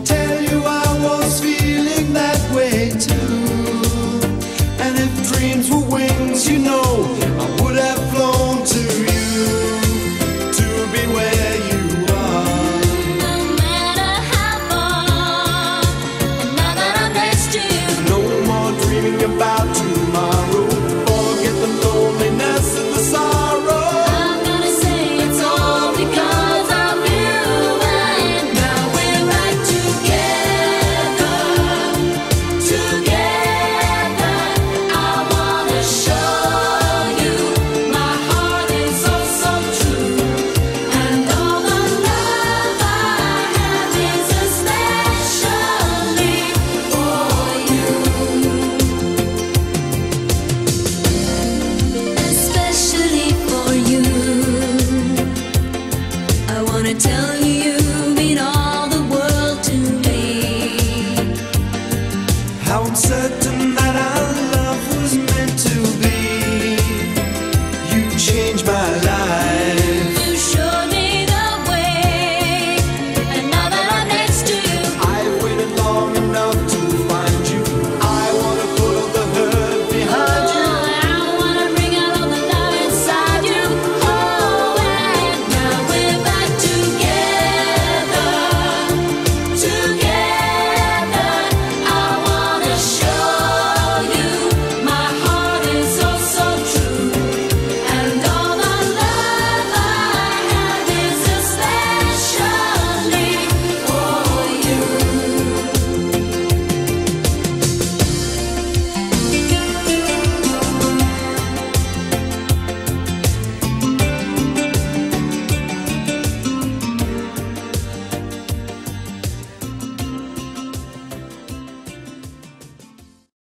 tell you I was feeling that way too. And if dreams were wings, you know, I would have flown to you, to be where you are. No matter how far, now that I'm next to you. No more dreaming about tomorrow. Forget the loneliness and the sorrow. I'm gonna say it's all because of you. And now we're back together, together. I wanna show you my heart is oh so true. And all the love I have is especially for you. Especially for you. I wanna tell you you mean all the world to me. How I'm certain that I